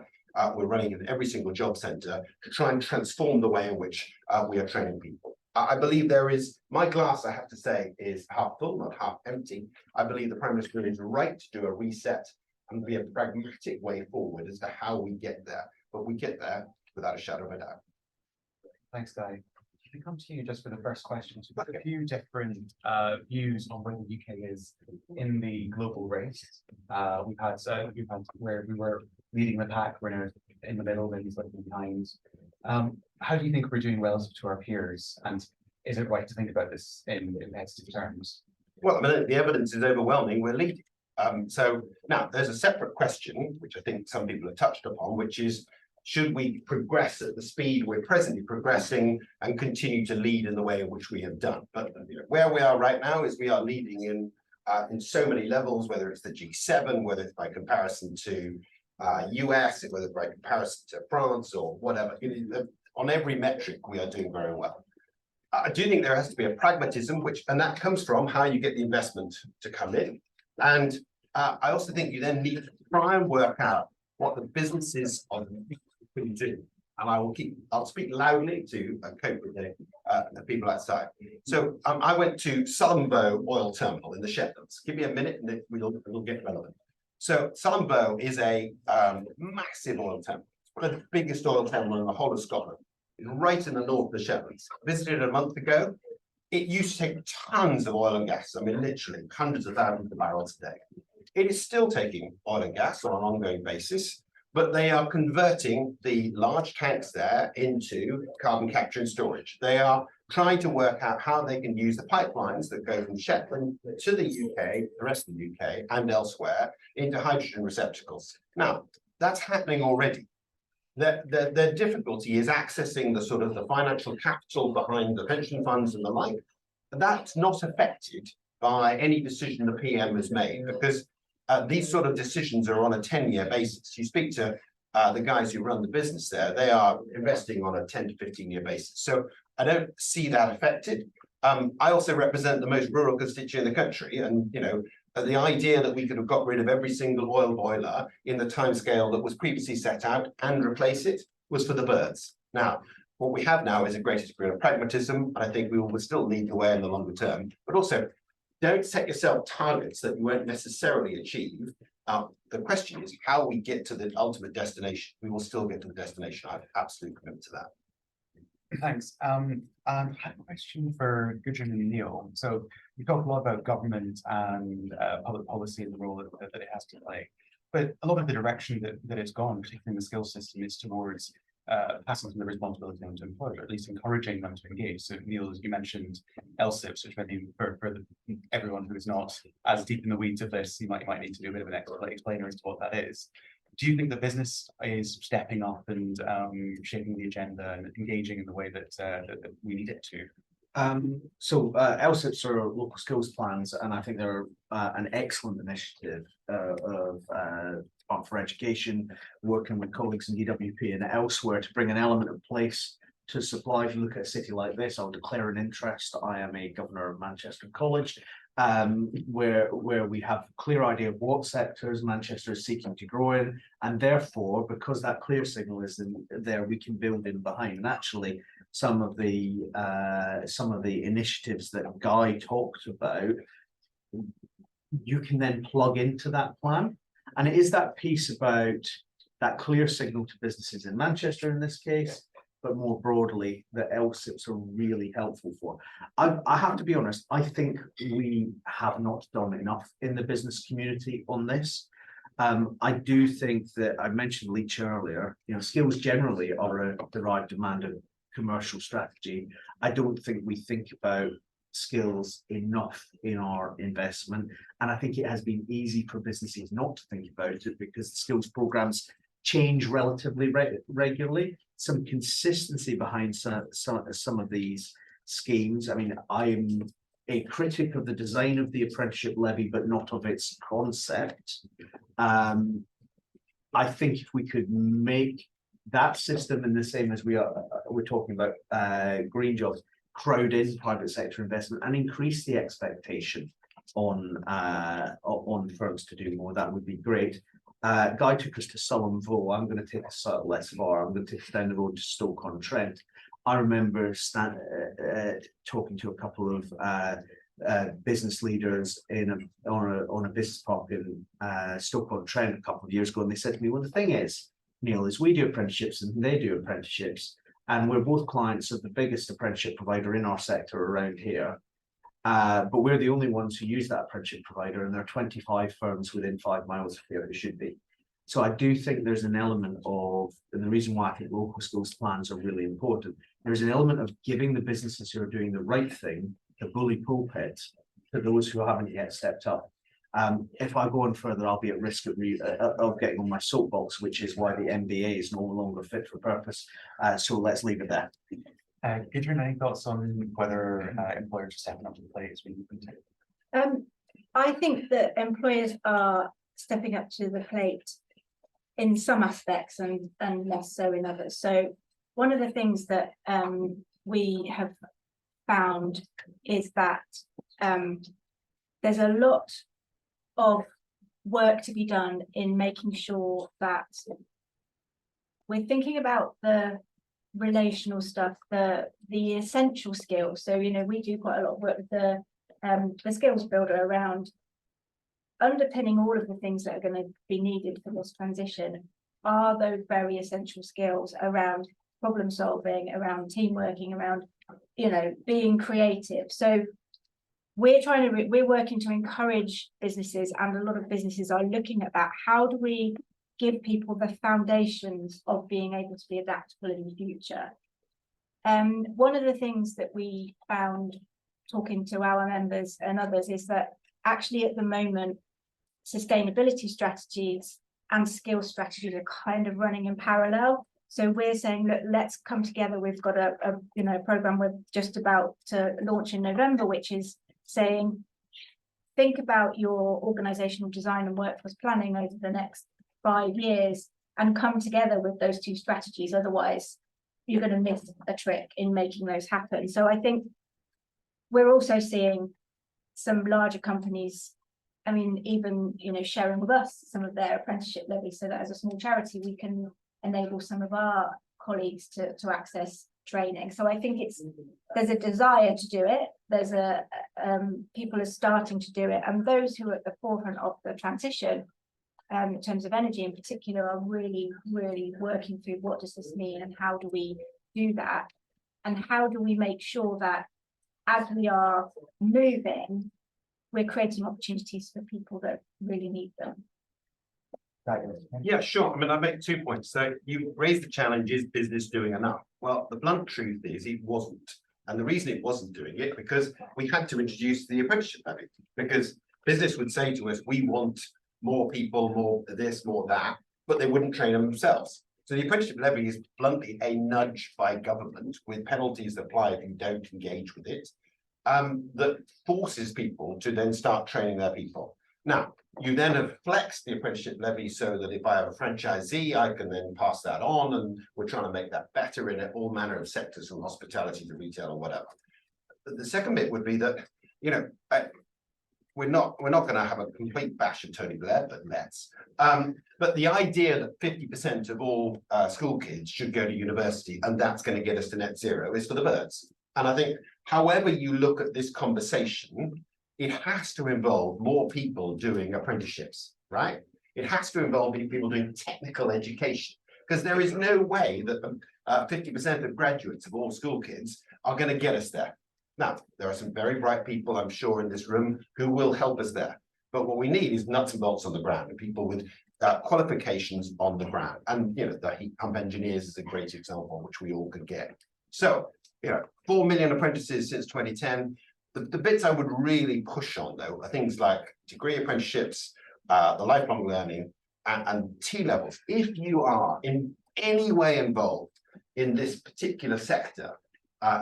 We're running in every single job centre to try and transform the way in which we are training people. I believe there is, my glass, I have to say, is half full, not half empty. I believe the Prime Minister is right to do a reset and be a pragmatic way forward as to how we get there. But we get there without a shadow of a doubt. Thanks, Guy. To come to you just for the first question, so we've got a few different views on where the UK is in the global race. We've had where we were leading the pack, we're now in the middle, maybe slightly behind. How do you think we're doing relative to our peers? And is it right to think about this in competitive terms? Well, I mean, the evidence is overwhelming. We're leading. So now there's a separate question, which I think some people have touched upon, which is, should we progress at the speed we're presently progressing and continue to lead in the way in which we have done? But where we are right now is we are leading in so many levels, whether it's the G7, whether it's by comparison to US, whether it's by comparison to France or whatever. On every metric, we are doing very well. I do think there has to be a pragmatism, and that comes from how you get the investment to come in. And I also think you then need to try and work out what the businesses are going to do. And I'll speak loudly to cope with the people outside. So I went to Sullombo Oil Terminal in the Shetlands. Give me a minute and we'll get relevant. So Sullombo is a massive oil terminal. It's one of the biggest oil terminals in the whole of Scotland. It's right in the north of the Shetlands. Visited a month ago. It used to take tons of oil and gas. I mean, literally hundreds of thousands of barrels a day. It is still taking oil and gas on an ongoing basis, but they are converting the large tanks there into carbon capture and storage. They are trying to work out how they can use the pipelines that go from Shetland to the UK, the rest of the UK and elsewhere into hydrogen receptacles. Now, that's happening already. The difficulty is accessing the sort of the financial capital behind the pension funds and the like. That's not affected by any decision the PM has made, because these sort of decisions are on a 10-year basis. You speak to the guys who run the business there, they are investing on a 10 to 15-year basis. So I don't see that affected. I also represent the most rural constituency in the country, and the idea that we could have got rid of every single oil boiler in the timescale that was previously set out and replace it was for the birds. Now, what we have now is a greater degree of pragmatism, and I think we will still lead the way in the longer term, but also don't set yourself targets that you won't necessarily achieve. The question is how we get to the ultimate destination. We will still get to the destination. I have absolute commitment to that. Thanks. I have a question for Gudrun and Neil. So we talk a lot about government and public policy and the role that it has to play, but a lot of the direction that it's gone, particularly in the skills system, is towards passing some of the responsibility on to employers, or at least encouraging them to engage. So Neil, as you mentioned, LSIPs, which maybe for everyone who is not as deep in the weeds of this, you might need to do a bit of an explainer as to what that is. Do you think the business is stepping up and shaping the agenda and engaging in the way that we need it to? LSIPs are local skills plans, and I think they're an excellent initiative of Department for Education, working with colleagues in DWP and elsewhere to bring an element of place to supply. If you look at a city like this, I'll declare an interest. I am a governor of Manchester College, where we have a clear idea of what sectors Manchester is seeking to grow in, and therefore, because that clear signal is there, we can build in behind. And actually, some of the initiatives that Guy talked about, you can then plug into that plan. And it is that piece about that clear signal to businesses in Manchester in this case, but more broadly, that LSIPs are really helpful for. I have to be honest, I think we have not done enough in the business community on this. I do think that I mentioned Leach earlier, skills generally are a derived demand of commercial strategy. I don't think we think about skills enough in our investment, and I think it has been easy for businesses not to think about it because the skills programs change relatively regularly. Some consistency behind some of these schemes. I mean, I'm a critic of the design of the apprenticeship levy, but not of its concept. I think if we could make that system in the same as we're talking about green jobs, crowd in private sector investment and increase the expectation on firms to do more, that would be great. Guy took us to Sullombo. I'm going to take us less far. I'm going to take us down the road to Stoke-on-Trent. I remember talking to a couple of business leaders on a business park in Stoke-on-Trent a couple of years ago, and they said to me, well, the thing is, Neil, is we do apprenticeships and they do apprenticeships, and we're both clients of the biggest apprenticeship provider in our sector around here. But we're the only ones who use that apprenticeship provider, and there are 25 firms within 5 miles of here who should be. So I do think there's an element of, and the reason why I think local skills plans are really important, there's an element of giving the businesses who are doing the right thing the bully pulpit to those who haven't yet stepped up. If I go on further, I'll be at risk of getting on my soapbox, which is why the MBA is no longer fit for purpose. So let's leave it there. Gudrun, any thoughts on whether employers are stepping up to the plate as we move into? I think that employers are stepping up to the plate in some aspects and less so in others. So one of the things that we have found is that there's a lot of work to be done in making sure that we're thinking about the relational stuff, the essential skills. So, you know, we do quite a lot of work with the skills builder around underpinning all of the things that are going to be needed for this transition are those very essential skills around problem solving, around team working, around, you know, being creative. So we're working to encourage businesses, and a lot of businesses are looking at that. How do we give people the foundations of being able to be adaptable in the future? One of the things that we found talking to our members and others is that actually at the moment, sustainability strategies and skill strategies are kind of running in parallel. So we're saying, look, let's come together. We've got a program we're just about to launch in November, which is saying, think about your organizational design and workforce planning over the next 5 years and come together with those two strategies. Otherwise, you're going to miss a trick in making those happen. So I think we're also seeing some larger companies, I mean, even, you know, sharing with us some of their apprenticeship levies so that as a small charity, we can enable some of our colleagues to access training. So I think there's a desire to do it. There's people are starting to do it. And those who are at the forefront of the transition, in terms of energy in particular, are really, really working through what does this mean and how do we do that? And how do we make sure that as we are moving, we're creating opportunities for people that really need them. Yeah, sure. I mean, I make 2 points. So you raised the challenge, is business doing enough? Well, the blunt truth is it wasn't. And the reason it wasn't doing it, because we had to introduce the apprenticeship levy, because business would say to us, we want more people, more this, more that, but they wouldn't train them themselves. So the apprenticeship levy is bluntly a nudge by government with penalties that apply if you don't engage with it, that forces people to then start training their people. Now, you then have flexed the apprenticeship levy so that if I have a franchisee, I can then pass that on, and we're trying to make that better in all manner of sectors, from hospitality to retail or whatever. But the second bit would be that, you know, we're not going to have a complete bash of Tony Blair, but let's. But the idea that 50% of all school kids should go to university and that's going to get us to net zero is for the birds. And I think, however you look at this conversation, it has to involve more people doing apprenticeships, right? It has to involve people doing technical education, because there is no way that 50% of graduates of all school kids are going to get us there. Now, there are some very bright people, I'm sure, in this room who will help us there. But what we need is nuts and bolts on the ground, and people with qualifications on the ground. And, you know, the heat pump engineers is a great example, which we all could get. So, you know, 4 million apprentices since 2010. The bits I would really push on, though, are things like degree apprenticeships, the lifelong learning, and T-levels. If you are in any way involved in this particular sector,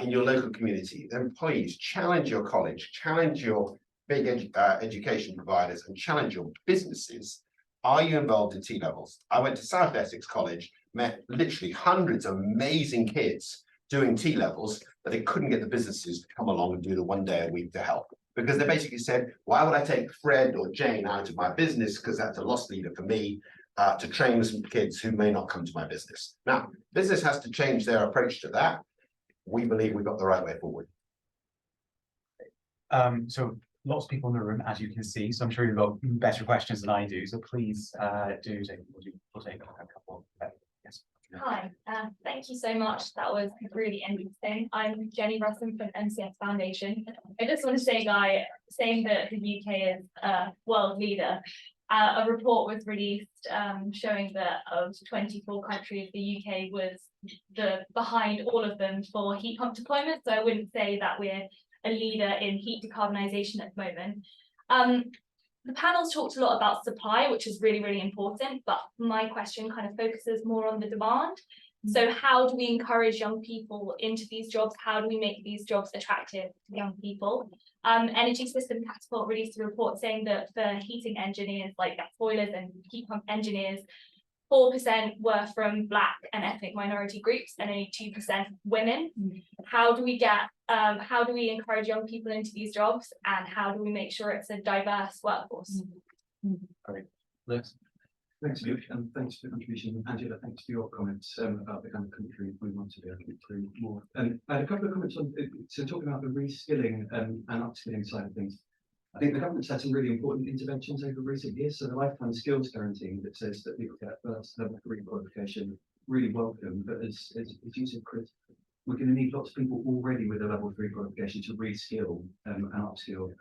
in your local community, then please challenge your college, challenge your big education providers, and challenge your businesses. Are you involved in T-levels? I went to South Essex College, met literally hundreds of amazing kids doing T-levels, but they couldn't get the businesses to come along and do the 1 day a week to help. Because they basically said, why would I take Fred or Jane out of my business, because that's a loss leader for me, to train some kids who may not come to my business. Now, business has to change their approach to that. We believe we've got the right way forward. So lots of people in the room, as you can see, so I'm sure you've got better questions than I do. So please we'll take a couple. Yes. Hi, thank you so much. That was really interesting. I'm Jenny Russon from MCS Foundation. I just want to say, Guy, saying that the UK is a world leader. A report was released showing that of 24 countries, the UK was behind all of them for heat pump deployment. So I wouldn't say that we're a leader in heat decarbonisation at the moment. the panel's talked a lot about supply, which is really, really important, but my question kind of focuses more on the demand. So how do we encourage young people into these jobs? How do we make these jobs attractive to young people? Energy System Catapult released a report saying that for heating engineers, like gas boilers and heat pump engineers, 4% were from Black and ethnic minority groups and only 2% women. How do we encourage young people into these jobs, and how do we make sure it's a diverse workforce? Great. Liz? Thanks, Luke, and thanks for the contribution. Angela, thanks for your comments about the kind of country we want to be able to get through more. And I had a couple of comments on, so talking about the reskilling and upskilling side of things. I think the government's had some really important interventions over recent years. So the lifetime skills guarantee that says that people get first level 3 qualification, really welcome. But as you said, Chris, we're going to need lots of people already with a level 3 qualification to reskill and upskill.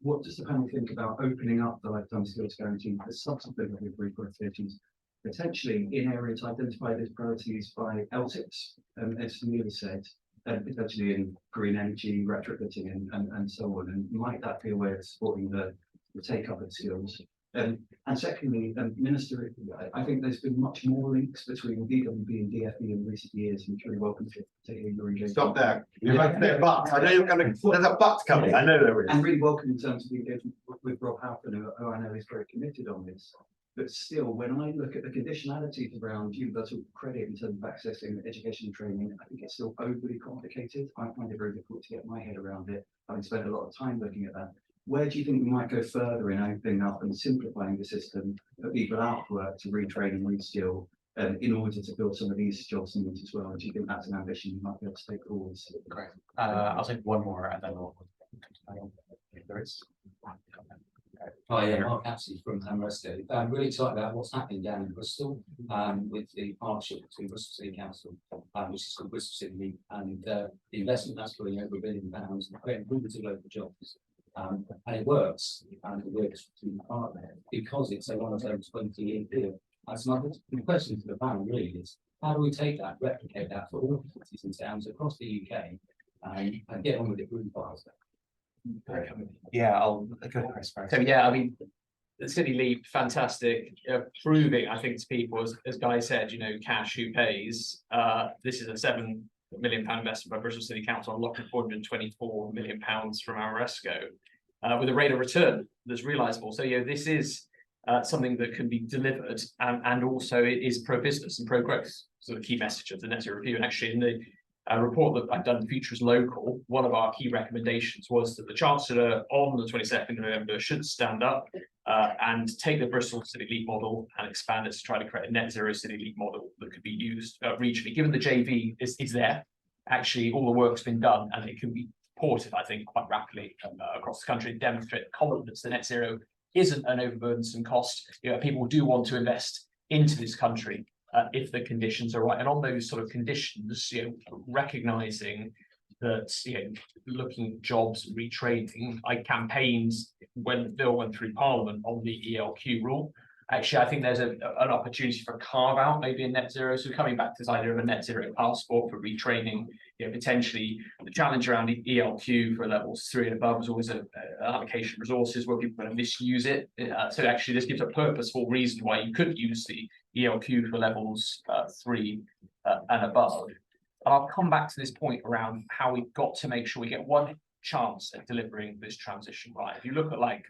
What does the panel think about opening up the lifetime skills guarantee for subsequent level 3 qualifications, potentially in areas identified as priorities by LTIPs, as Neil said, potentially in green energy, retrofitting and so on? And might that be a way of supporting the take up of skills? And secondly, Minister, I think there's been much more links between DWP and DFE in recent years, and really welcome to taking your engagement. Stop there. You're right there, but I know you're going to, there's a but coming. I know there is. And really welcome in terms of the engagement with Rob Halpin, who I know is very committed on this. But still, when I look at the conditionalities around universal credit in terms of accessing education and training, I think it's still overly complicated. I find it very difficult to get my head around it, having spent a lot of time looking at that. Where do you think we might go further in opening up and simplifying the system for people out of work to retrain and reskill in order to build some of these jobs and needs as well? And do you think that's an ambition you might be able to take forward? Great. I'll take one more and then we'll. If there is. Hi, yeah, Mark Apsley from Amresco. I'm really excited about what's happening down in Bristol with the partnership between Bristol City Council, which is called Bristol City Leap, and the investment that's putting over £1 billion and creating hundreds of local jobs. And it works, and it works through the partner because it's a one of those 20-year deal. That's not the question to the panel really is, how do we take that, replicate that for all cities and towns across the UK and get on with it really fast? Yeah, I'll go to Chris first. So yeah, I mean, the City Leap, fantastic, proving, I think, to people, as Guy said, you know, cash who pays. This is a £7 million investment by Bristol City Council, unlocking £424 million from Amresco, with a rate of return that's realisable. So, you know, this is something that can be delivered, and also it is pro-business and pro-growth. So the key message of the Net Zero Review, and actually in the report that I've done, Future is Local, one of our key recommendations was that the Chancellor on the 22nd of November should stand up and take the Bristol City Leap model and expand it to try to create a net zero City Leap model that could be used regionally. Given the JV is there, actually all the work's been done and it can be ported, I think, quite rapidly across the country and demonstrate confidence that net zero isn't an overburdensome cost. You know, people do want to invest into this country if the conditions are right. And on those sort of conditions, you know, recognizing that, you know, looking at jobs, retraining, I campaigned when the bill went through Parliament on the ELQ rule. Actually, I think there's an opportunity for a carve out, maybe in net zero. So coming back to this idea of a net zero passport for retraining, you know, potentially the challenge around the ELQ for levels 3 and above is always an allocation of resources where people are going to misuse it. So actually, this gives a purposeful reason why you could use the ELQ for levels 3 and above. And I'll come back to this point around how we've got to make sure we get one chance at delivering this transition right. If you look at like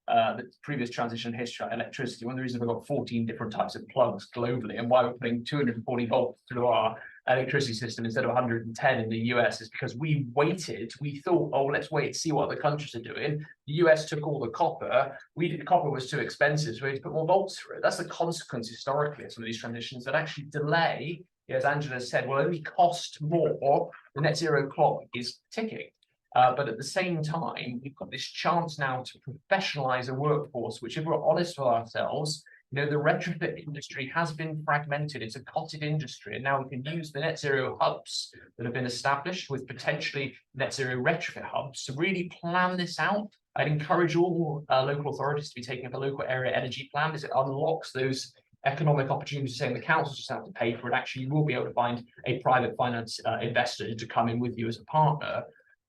the previous transition history, electricity, one of the reasons we've got 14 different types of plugs globally and why we're putting 240 volts through our electricity system instead of 110 in the US is because we waited. We thought, oh, let's wait and see what other countries are doing. The US took all the copper. Copper was too expensive, so we had to put more volts through it. That's the consequence historically of some of these transitions that actually delay, as Angela said, will only cost more. The net zero clock is ticking. But at the same time, we've got this chance now to professionalize a workforce, which, if we're honest with ourselves, you know, the retrofit industry has been fragmented. It's a cottage industry. And now we can use the net zero hubs that have been established with potentially net zero retrofit hubs to really plan this out. I'd encourage all local authorities to be taking up a local area energy plan because it unlocks those economic opportunities, saying the councils just have to pay for it. Actually, you will be able to find a private finance investor to come in with you as a partner.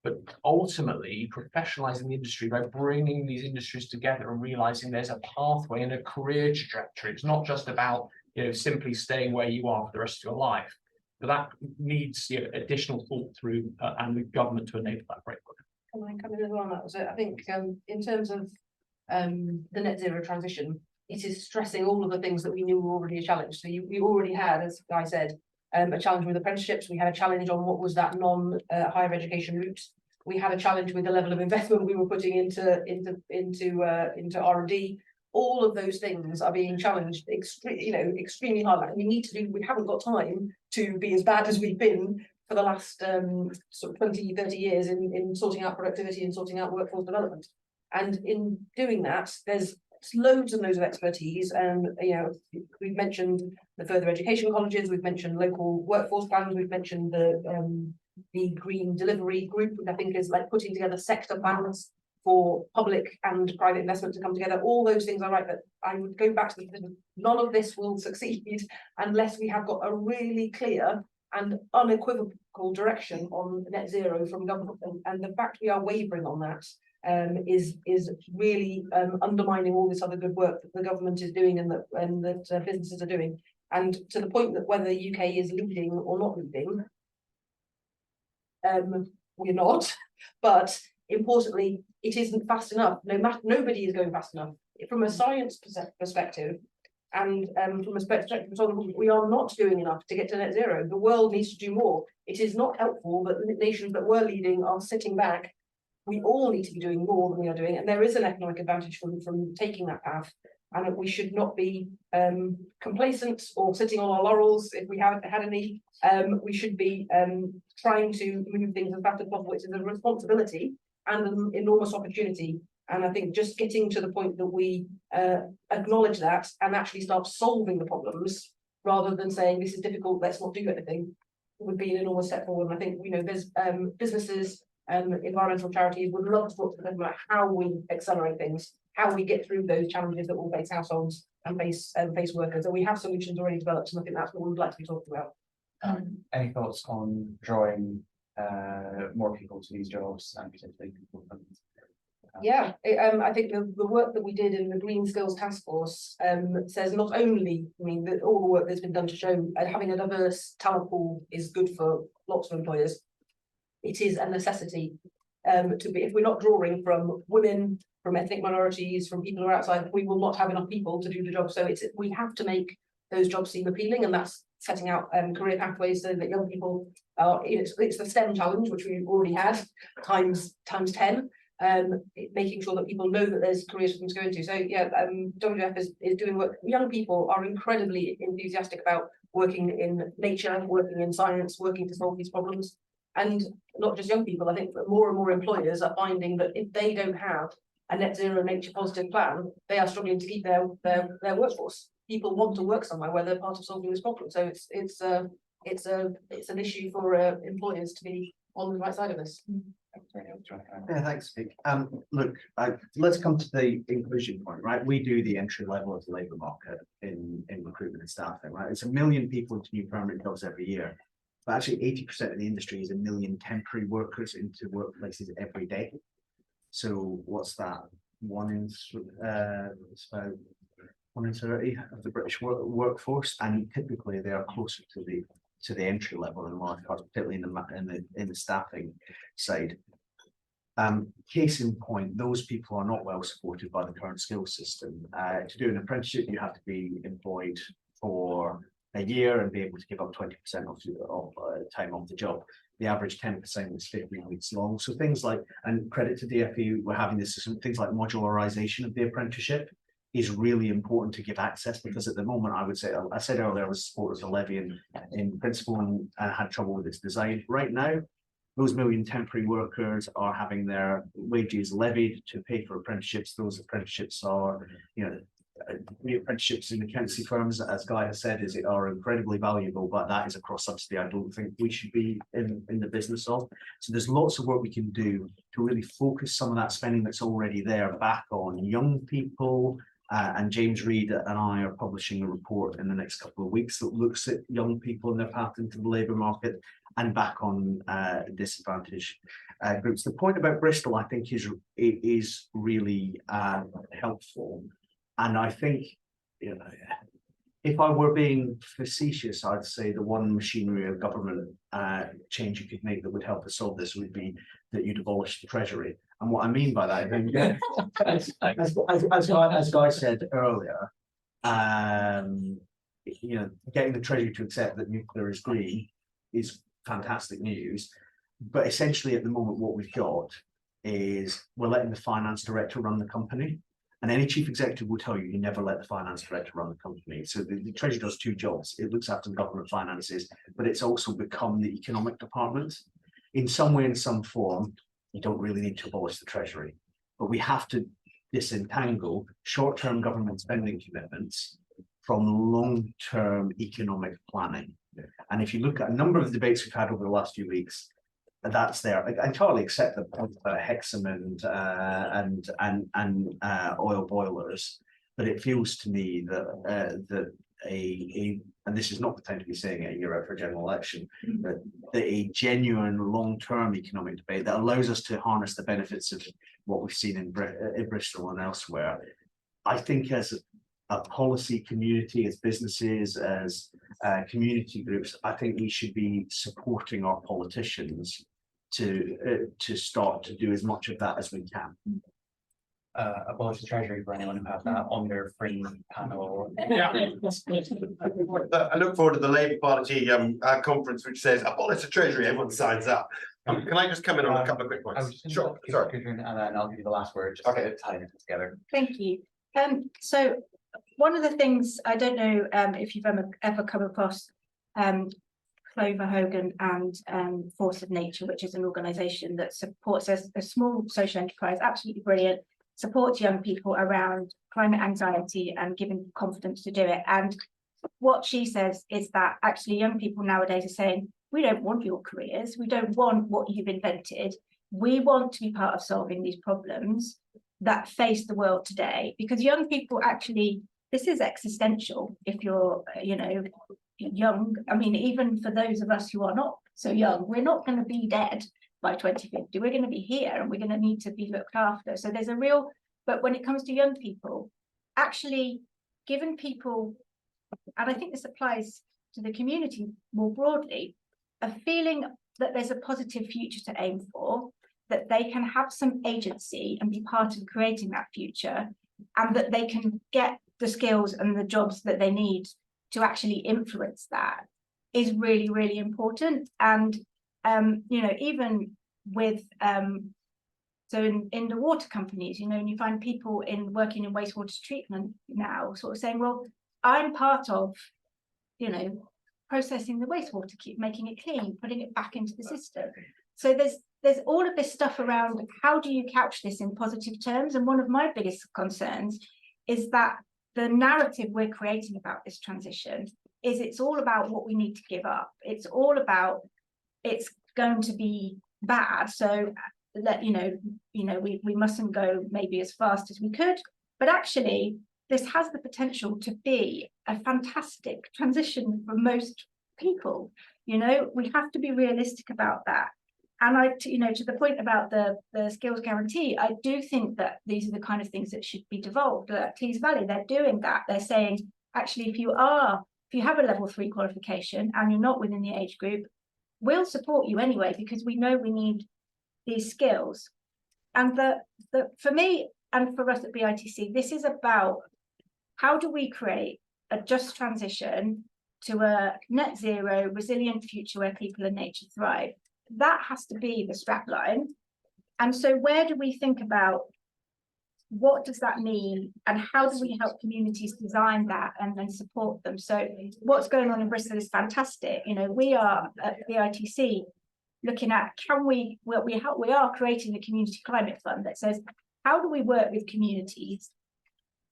but ultimately professionalizing the industry by bringing these industries together and realizing there's a pathway and a career trajectory. It's not just about, simply staying where you are for the rest of your life. But that needs additional thought through and the government to enable that framework. Can I come in as well on that? So I think in terms of the net zero transition, it is stressing all of the things that we knew were already a challenge. So we already had, as Guy said, a challenge with apprenticeships. We had a challenge on what was that higher education route. We had a challenge with the level of investment we were putting into R&D. All of those things are being challenged extremely hard. And we haven't got time to be as bad as we've been for the last sort of 20, 30 years in sorting out productivity and sorting out workforce development. And in doing that, there's loads and loads of expertise. We've mentioned the further education colleges, we've mentioned local workforce plans, we've mentioned the green delivery group, which I think is like putting together sector plans for public and private investment to come together. All those things are right, but I would go back to none of this will succeed unless we have got a really clear and unequivocal direction on net zero from government. And the fact we are wavering on that is really undermining all this other good work that the government is doing and that businesses are doing. And to the point that whether the UK is leading or not leading, we're not. But importantly, it isn't fast enough. Nobody is going fast enough from a science perspective. And from a perspective, we are not doing enough to get to net zero. The world needs to do more. It is not helpful that the nations that were leading are sitting back. We all need to be doing more than we are doing, and there is an economic advantage from taking that path. And we should not be complacent or sitting on our laurels if we haven't had any. We should be trying to move things as fast as possible, which is a responsibility and an enormous opportunity. And I think just getting to the point that we acknowledge that and actually start solving the problems rather than saying this is difficult, let's not do anything, would be an enormous step forward. And I think there's businesses, environmental charities would love to talk to them about how we accelerate things, how we get through those challenges that will face households and face workers. And we have solutions already developed, and I think that's what we would like to be talking about. Any thoughts on drawing more people to these jobs and potentially people from Yeah, I think the work that we did in the Green Skills Task Force says not only, that all the work that's been done to show having a diverse talent pool is good for lots of employers. It is a necessity to be. If we're not drawing from women, from ethnic minorities, from people who are outside, we will not have enough people to do the job. So we have to make those jobs seem appealing, and that's setting out career pathways so that young people are. It's the STEM challenge, which we've already had times 10. Making sure that people know that there's careers for them to go into. So yeah, WF is doing work. Young people are incredibly enthusiastic about working in nature, working in science, working to solve these problems. And not just young people, I think that more and more employers are finding that if they don't have a net zero nature positive plan, they are struggling to keep their workforce. People want to work somewhere where they're part of solving this problem. So it's an issue for employers to be on the right side of this. Yeah, thanks, Vic. Look, let's come to the inclusion point, right? We do the entry level of the labour market in recruitment and staffing, right? It's 1 million people into new permanent jobs every year, but actually 80% of the industry is 1 million temporary workers into workplaces every day. So what's that? It's about 1 in 30 of the British workforce, and typically they are closer to the entry level in large parts, particularly in the staffing side. Case in point, those people are not well supported by the current skills system. To do an apprenticeship, you have to be employed for a year and be able to give up 20% of time off the job. The average 10% is 15 weeks long. So things like, and credit to DfE, we're having this system, things like modularization of the apprenticeship is really important to give access, because at the moment, I would say, I said earlier, I was supporters of levy in principle and had trouble with its design. Right now, those 1 million temporary workers are having their wages levied to pay for apprenticeships. Those apprenticeships are, the apprenticeships in accountancy firms, as Guy has said, are incredibly valuable, but that is a cross subsidy I don't think we should be in the business of. So there's lots of work we can do to really focus some of that spending that's already there back on young people. And James Reed and I are publishing a report in the next couple of weeks that looks at young people and their path into the labour market and back on disadvantage. groups. The point about Bristol, I think, is really helpful, and I think, you know, if I were being facetious, I'd say the one machinery of government change you could make that would help us solve this would be that you'd abolish the Treasury. And what I mean by that, as Guy said earlier, you know, getting the Treasury to accept that nuclear is green is fantastic news. But essentially, at the moment, what we've got is we're letting the finance director run the company. And any chief executive will tell you, you never let the finance director run the company. So the Treasury does two jobs. It looks after the government finances, but it's also become the economic department. In some way, in some form, you don't really need to abolish the Treasury, but we have to disentangle short-term government spending commitments from long-term economic planning. And if you look at a number of the debates we've had over the last few weeks, that's there. I entirely accept the point about Hexham and oil boilers, but it feels to me that and this is not potentially saying it a year out for a general election, but a genuine long-term economic debate that allows us to harness the benefits of what we've seen in Bristol and elsewhere. I think as a policy community, as businesses, as community groups, I think we should be supporting our politicians to start to do as much of that as we can. Abolish the Treasury for anyone who has that on their free panel. Yeah. I look forward to the Labour Party conference, which says abolish the Treasury. Everyone signs up. Can I just come in on a couple of quick points? Sure. Sorry. And then I'll give you the last word. Just to tie it together. Thank you. So one of the things, I don't know if you've ever come across Clover Hogan and Force of Nature, which is an organisation that supports a small social enterprise, absolutely brilliant, supports young people around climate anxiety and giving confidence to do it. And what she says is that actually young people nowadays are saying, we don't want your careers, we don't want what you've invented, we want to be part of solving these problems that face the world today. Because young people actually, this is existential if you're, you know, young. I mean, even for those of us who are not so young, we're not going to be dead by 2050. We're going to be here and we're going to need to be looked after. So there's a real, but when it comes to young people, actually giving people, and I think this applies to the community more broadly, a feeling that there's a positive future to aim for, that they can have some agency and be part of creating that future, and that they can get the skills and the jobs that they need to actually influence that, is really, really important. And you know, even with so in the water companies, you know, and you find people working in wastewater treatment now sort of saying, well, I'm part of, you know, processing the wastewater, making it clean, putting it back into the system. So there's all of this stuff around how do you couch this in positive terms. And one of my biggest concerns is that the narrative we're creating about this transition is it's all about what we need to give up. It's all about it's going to be bad. So that, you know, we mustn't go maybe as fast as we could, but actually this has the potential to be a fantastic transition for most people. You know, we have to be realistic about that. And you know, to the point about the skills guarantee, I do think that these are the kind of things that should be devolved. At Tees Valley, they're doing that. They're saying, actually, if you have a level 3 qualification and you're not within the age group, we'll support you anyway, because we know we need these skills. And for me and for us at BITC, this is about how do we create a just transition to a net zero, resilient future where people and nature thrive. That has to be the strapline. And so where do we think about what does that mean and how do we help communities design that and then support them? So what's going on in Bristol is fantastic. You know, we are at BITC looking at we are creating a community climate fund that says, how do we work with communities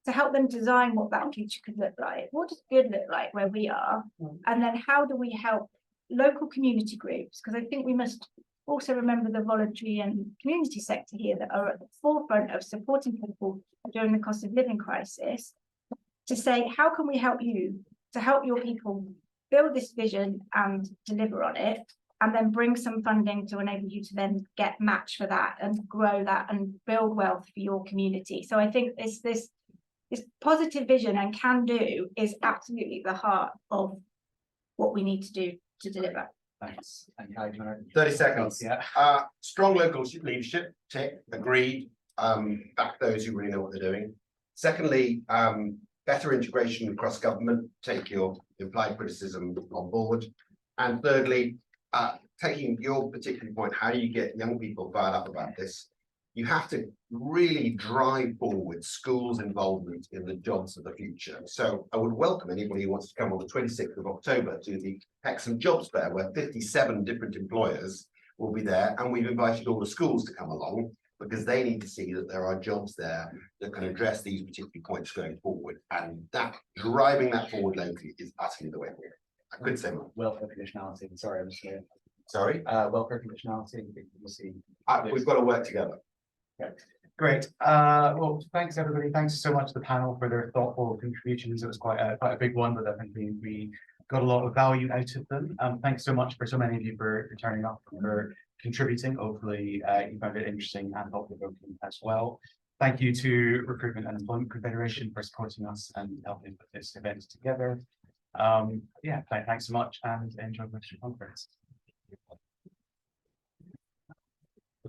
to help them design what that future could look like? What does good look like where we are? And then how do we help local community groups? Because I think we must also remember the voluntary and community sector here that are at the forefront of supporting people during the cost of living crisis, to say, how can we help you to help your people build this vision and deliver on it? and then bring some funding to enable you to then get match for that and grow that and build wealth for your community. So I think this positive vision and can do is absolutely the heart of what we need to do to deliver. Thanks. And Kai, do you wanna- 30 seconds. Yeah. Strong local leadership, tick, agreed, back those who really know what they're doing. Secondly, better integration across government, take your implied criticism on board. And thirdly, taking your particular point, how do you get young people fired up about this? You have to really drive forward schools' involvement in the jobs of the future. So I would welcome anybody who wants to come on the 26th of October to the Hexham Jobs Fair, where 57 different employers will be there. And we've invited all the schools to come along because they need to see that there are jobs there that can address these particular points going forward. And that driving that forward locally is utterly the way forward. I could say more. Welfare conditionality, sorry, I'm just Sorry, welfare conditionality, we'll see. we've got to work together. Great. Well, thanks everybody. Thanks so much to the panel for their thoughtful contributions. It was quite a big one, but I think we got a lot of value out of them. Thanks so much for so many of you for turning up and for contributing. Hopefully, you found it interesting and thought-provoking as well. Thank you to Recruitment and Employment Confederation for supporting us and helping put this event together. Yeah, thanks so much and enjoy the rest of your conference.